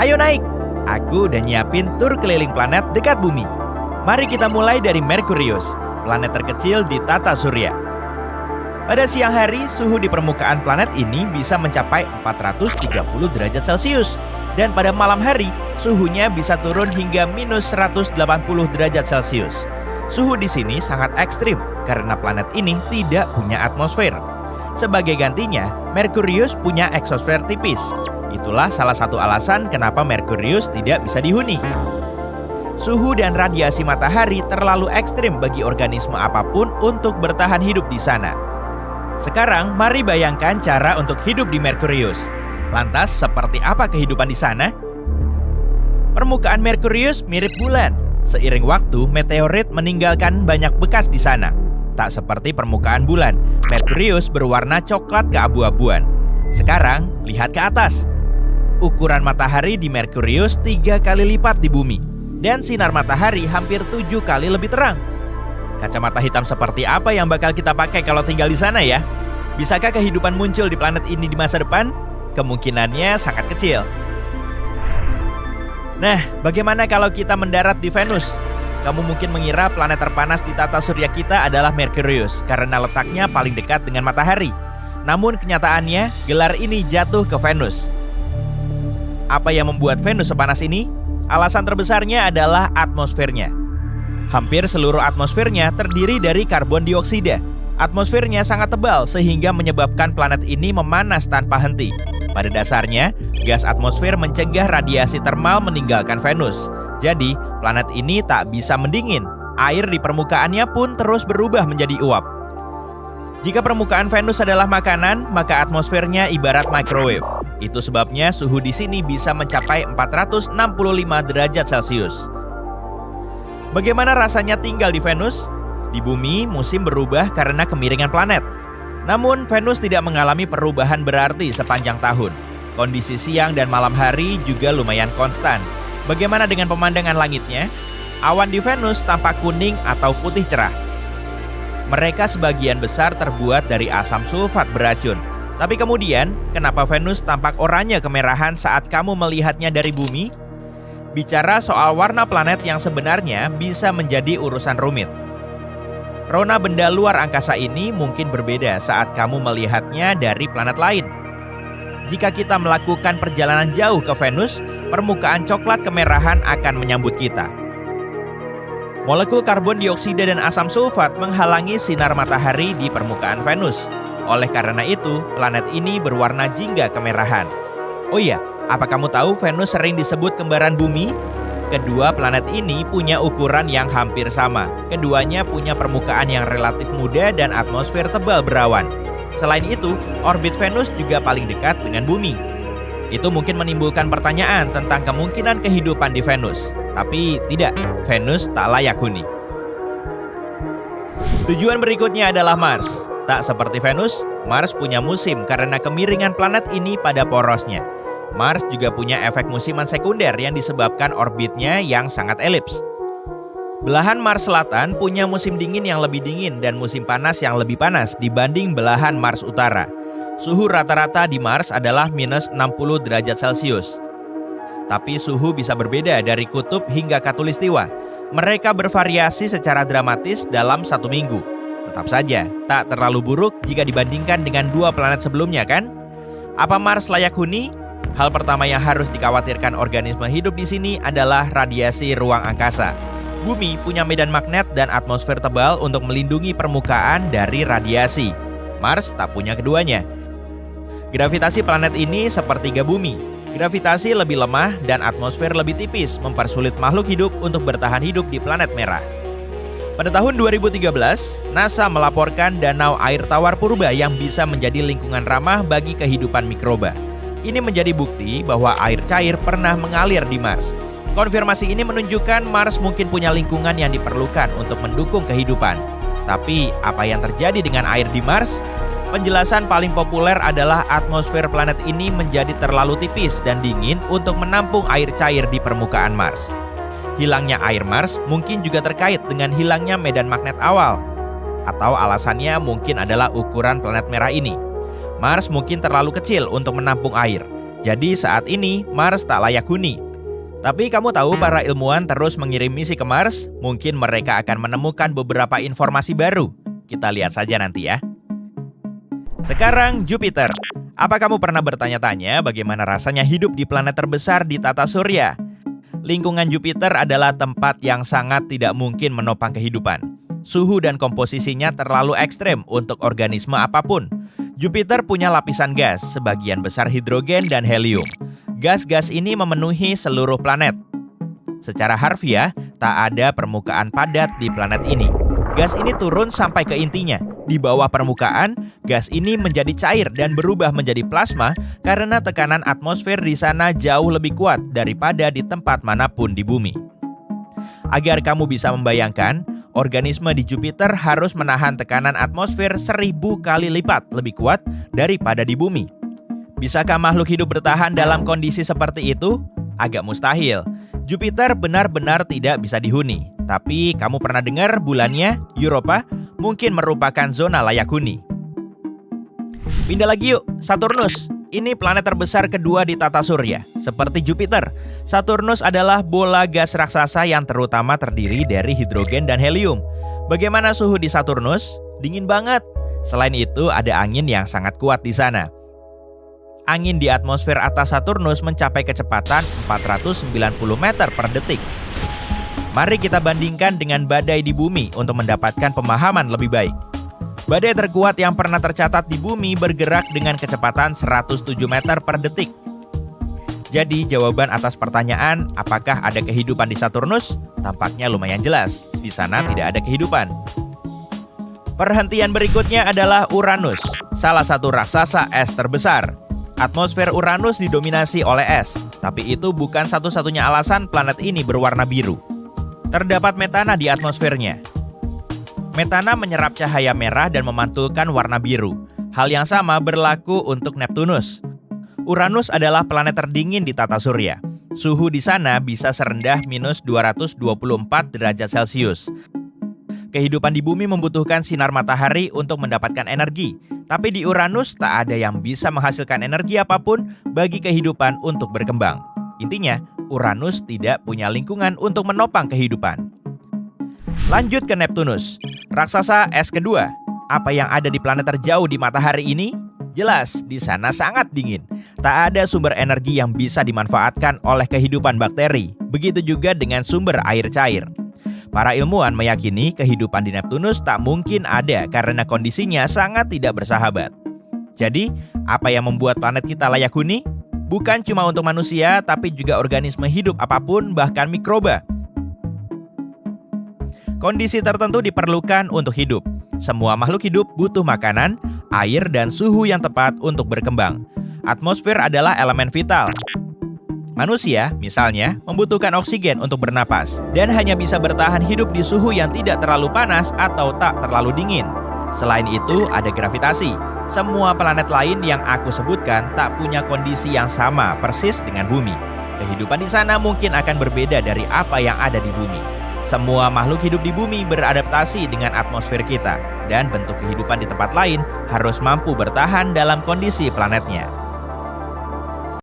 Ayo naik! Aku udah nyiapin tur keliling planet dekat bumi. Mari kita mulai dari Merkurius, planet terkecil di tata surya. Pada siang hari, suhu di permukaan planet ini bisa mencapai 430 derajat Celcius. Dan pada malam hari, suhunya bisa turun hingga minus 180 derajat Celcius. Suhu di sini sangat ekstrim karena planet ini tidak punya atmosfer. Sebagai gantinya, Merkurius punya eksosfer tipis. Itulah salah satu alasan kenapa Merkurius tidak bisa dihuni. Suhu dan radiasi matahari terlalu ekstrim bagi organisme apapun untuk bertahan hidup di sana. Sekarang, mari bayangkan cara untuk hidup di Merkurius. Lantas, seperti apa kehidupan di sana? Permukaan Merkurius mirip bulan. Seiring waktu, meteorit meninggalkan banyak bekas di sana. Tak seperti permukaan bulan, Merkurius berwarna coklat keabu-abuan. Sekarang, lihat ke atas. Ukuran matahari di Merkurius 3 kali lipat di bumi. Dan sinar matahari hampir 7 kali lebih terang. Kacamata hitam seperti apa yang bakal kita pakai kalau tinggal di sana ya? Bisakah kehidupan muncul di planet ini di masa depan? Kemungkinannya sangat kecil. Nah, bagaimana kalau kita mendarat di Venus? Kamu mungkin mengira planet terpanas di tata surya kita adalah Merkurius karena letaknya paling dekat dengan matahari. Namun kenyataannya, gelar ini jatuh ke Venus. Apa yang membuat Venus sepanas ini? Alasan terbesarnya adalah atmosfernya. Hampir seluruh atmosfernya terdiri dari karbon dioksida. Atmosfernya sangat tebal sehingga menyebabkan planet ini memanas tanpa henti. Pada dasarnya, gas atmosfer mencegah radiasi termal meninggalkan Venus. Jadi, planet ini tak bisa mendingin. Air di permukaannya pun terus berubah menjadi uap. Jika permukaan Venus adalah makanan, maka atmosfernya ibarat microwave. Itu sebabnya suhu di sini bisa mencapai 465 derajat Celcius. Bagaimana rasanya tinggal di Venus? Di bumi, musim berubah karena kemiringan planet. Namun, Venus tidak mengalami perubahan berarti sepanjang tahun. Kondisi siang dan malam hari juga lumayan konstan. Bagaimana dengan pemandangan langitnya? Awan di Venus tampak kuning atau putih cerah. Mereka sebagian besar terbuat dari asam sulfat beracun. Tapi kemudian, kenapa Venus tampak oranye kemerahan saat kamu melihatnya dari bumi? Bicara soal warna planet yang sebenarnya bisa menjadi urusan rumit. Rona benda luar angkasa ini mungkin berbeda saat kamu melihatnya dari planet lain. Jika kita melakukan perjalanan jauh ke Venus, permukaan coklat kemerahan akan menyambut kita. Molekul karbon dioksida dan asam sulfat menghalangi sinar matahari di permukaan Venus. Oleh karena itu, planet ini berwarna jingga kemerahan. Oh iya, apa kamu tahu Venus sering disebut kembaran bumi? Kedua planet ini punya ukuran yang hampir sama. Keduanya punya permukaan yang relatif muda dan atmosfer tebal berawan. Selain itu, orbit Venus juga paling dekat dengan bumi. Itu mungkin menimbulkan pertanyaan tentang kemungkinan kehidupan di Venus. Tapi tidak, Venus tak layak huni. Tujuan berikutnya adalah Mars. Tak seperti Venus, Mars punya musim karena kemiringan planet ini pada porosnya. Mars juga punya efek musiman sekunder yang disebabkan orbitnya yang sangat elips. Belahan Mars Selatan punya musim dingin yang lebih dingin dan musim panas yang lebih panas dibanding belahan Mars Utara. Suhu rata-rata di Mars adalah minus 60 derajat Celcius. Tapi suhu bisa berbeda dari kutub hingga khatulistiwa. Mereka bervariasi secara dramatis dalam 1 minggu. Tetap saja, tak terlalu buruk jika dibandingkan dengan 2 planet sebelumnya kan? Apa Mars layak huni? Hal pertama yang harus dikhawatirkan organisme hidup di sini adalah radiasi ruang angkasa. Bumi punya medan magnet dan atmosfer tebal untuk melindungi permukaan dari radiasi. Mars tak punya keduanya. Gravitasi planet ini sepertiga bumi. Gravitasi lebih lemah dan atmosfer lebih tipis mempersulit makhluk hidup untuk bertahan hidup di planet merah. Pada tahun 2013, NASA melaporkan danau air tawar purba yang bisa menjadi lingkungan ramah bagi kehidupan mikroba. Ini menjadi bukti bahwa air cair pernah mengalir di Mars. Konfirmasi ini menunjukkan Mars mungkin punya lingkungan yang diperlukan untuk mendukung kehidupan. Tapi, apa yang terjadi dengan air di Mars? Penjelasan paling populer adalah atmosfer planet ini menjadi terlalu tipis dan dingin untuk menampung air cair di permukaan Mars. Hilangnya air Mars mungkin juga terkait dengan hilangnya medan magnet awal. Atau alasannya mungkin adalah ukuran planet merah ini. Mars mungkin terlalu kecil untuk menampung air. Jadi saat ini Mars tak layak huni. Tapi kamu tahu para ilmuwan terus mengirim misi ke Mars? Mungkin mereka akan menemukan beberapa informasi baru. Kita lihat saja nanti ya. Sekarang Jupiter. Apa kamu pernah bertanya-tanya bagaimana rasanya hidup di planet terbesar di tata surya? Lingkungan Jupiter adalah tempat yang sangat tidak mungkin menopang kehidupan. Suhu dan komposisinya terlalu ekstrem untuk organisme apapun. Jupiter punya lapisan gas, sebagian besar hidrogen dan helium. Gas-gas ini memenuhi seluruh planet. Secara harfiah, tak ada permukaan padat di planet ini. Gas ini turun sampai ke intinya. Di bawah permukaan, gas ini menjadi cair dan berubah menjadi plasma karena tekanan atmosfer di sana jauh lebih kuat daripada di tempat manapun di bumi. Agar kamu bisa membayangkan, organisme di Jupiter harus menahan tekanan atmosfer 1000 kali lipat lebih kuat daripada di bumi. Bisakah makhluk hidup bertahan dalam kondisi seperti itu? Agak mustahil. Jupiter benar-benar tidak bisa dihuni. Tapi kamu pernah dengar bulannya, Europa, mungkin merupakan zona layak huni. Pindah lagi yuk, Saturnus. Ini planet terbesar kedua di tata surya. Seperti Jupiter, Saturnus adalah bola gas raksasa yang terutama terdiri dari hidrogen dan helium. Bagaimana suhu di Saturnus? Dingin banget. Selain itu, ada angin yang sangat kuat di sana. Angin di atmosfer atas Saturnus mencapai kecepatan 490 meter per detik. Mari kita bandingkan dengan badai di bumi untuk mendapatkan pemahaman lebih baik. Badai terkuat yang pernah tercatat di bumi bergerak dengan kecepatan 107 meter per detik. Jadi jawaban atas pertanyaan apakah ada kehidupan di Saturnus? Tampaknya lumayan jelas, di sana tidak ada kehidupan. Perhentian berikutnya adalah Uranus, salah satu raksasa es terbesar. Atmosfer Uranus didominasi oleh es, tapi itu bukan satu-satunya alasan planet ini berwarna biru. Terdapat metana di atmosfernya. Metana menyerap cahaya merah dan memantulkan warna biru. Hal yang sama berlaku untuk Neptunus. Uranus adalah planet terdingin di tata surya. Suhu di sana bisa serendah minus 224 derajat Celcius. Kehidupan di bumi membutuhkan sinar matahari untuk mendapatkan energi. Tapi di Uranus tak ada yang bisa menghasilkan energi apapun bagi kehidupan untuk berkembang. Intinya, Uranus tidak punya lingkungan untuk menopang kehidupan. Lanjut ke Neptunus, raksasa es kedua. Apa yang ada di planet terjauh di matahari ini? Jelas, di sana sangat dingin. Tak ada sumber energi yang bisa dimanfaatkan oleh kehidupan bakteri. Begitu juga dengan sumber air cair. Para ilmuwan meyakini kehidupan di Neptunus tak mungkin ada karena kondisinya sangat tidak bersahabat. Jadi, apa yang membuat planet kita layak huni? Bukan cuma untuk manusia, tapi juga organisme hidup apapun, bahkan mikroba. Kondisi tertentu diperlukan untuk hidup. Semua makhluk hidup butuh makanan, air, dan suhu yang tepat untuk berkembang. Atmosfer adalah elemen vital. Manusia, misalnya, membutuhkan oksigen untuk bernapas dan hanya bisa bertahan hidup di suhu yang tidak terlalu panas atau tak terlalu dingin. Selain itu, ada gravitasi. Semua planet lain yang aku sebutkan tak punya kondisi yang sama persis dengan bumi. Kehidupan di sana mungkin akan berbeda dari apa yang ada di bumi. Semua makhluk hidup di bumi beradaptasi dengan atmosfer kita, dan bentuk kehidupan di tempat lain harus mampu bertahan dalam kondisi planetnya.